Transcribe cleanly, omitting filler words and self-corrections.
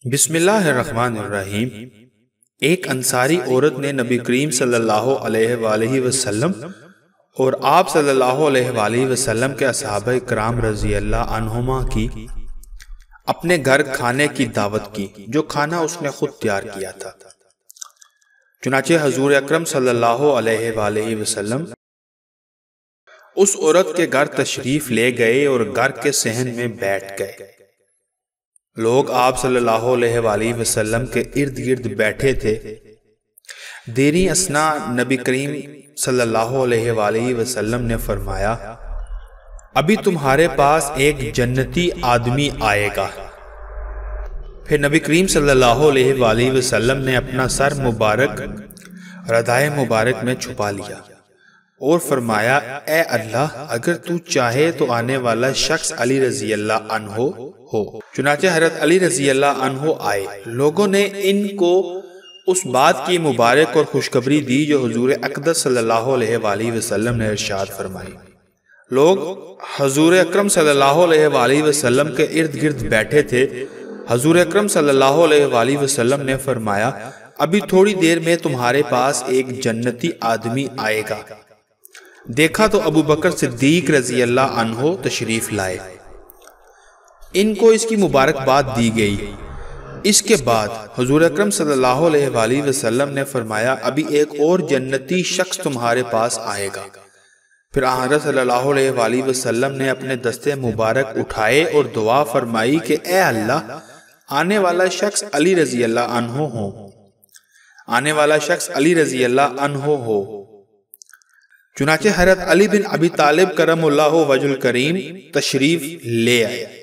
بسم اللہ الرحمن الرحیم۔ ایک انصاری عورت نے نبی کریم صلی اللہ علیہ وآلہ وسلم اور آپ صلی اللہ علیہ وآلہ وسلم کے صحابہ کرام رضی اللہ عنہما کی اپنے گھر کھانے کی دعوت کی، جو کھانا اس نے خود تیار کیا تھا۔ چنانچہ حضور اکرم صلی اللہ علیہ وآلہ وسلم اس عورت کے گھر تشریف لے گئے اور گھر کے صحن میں بیٹھ گئے۔ لوگ آپ صلی اللہ علیہ وآلہ وسلم کے ارد گرد بیٹھے تھے۔ دیری اثنا نبی کریم صلی اللہ علیہ وآلہ وسلم نے فرمایا، ابھی تمہارے پاس ایک جنتی آدمی آئے گا۔ پھر نبی کریم صلی اللہ علیہ وآلہ وسلم نے اپنا سر مبارک ردائے مبارک میں چھپا لیا اور فرمایا، اے اللہ، اگر تو چاہے تو آنے والا شخص علی رضی اللہ عنہ ہو۔ چنانچہ حضرت علی رضی اللہ عنہ آئے۔ لوگوں نے ان کو اس بات کی مبارک اور خوشخبری دی جو حضور اقدس صلی اللہ علیہ وآلہ وسلم نے ارشاد فرمائی۔ لوگ حضور اکرم صلی اللہ علیہ وآلہ وسلم کے ارد گرد بیٹھے تھے۔ حضور اکرم صلی اللہ علیہ وآلہ وسلم نے فرمایا، ابھی تھوڑی دیر میں تمہارے پاس ایک جنتی آدمی آئے گا۔ دیکھا تو ابو بکر صدیق رضی اللہ عنہ تشریف لائے۔ ان کو اس کی مبارکباد دی گئی۔ اس کے بعد حضور اکرم صلی اللہ علیہ وآلہ وسلم نے فرمایا، ابھی ایک اور جنتی شخص تمہارے پاس آئے گا۔ پھر حضرت صلی اللہ علیہ وآلہ وسلم نے اپنے دستے مبارک اٹھائے اور دعا فرمائی کہ اے اللہ، آنے والا شخص علی رضی اللہ عنہ ہو، آنے والا شخص علی رضی اللہ عنہ ہو۔ چنانچہ حضرت علی بن ابی طالب کرم اللہ وجہ الکریم تشریف لے آئے۔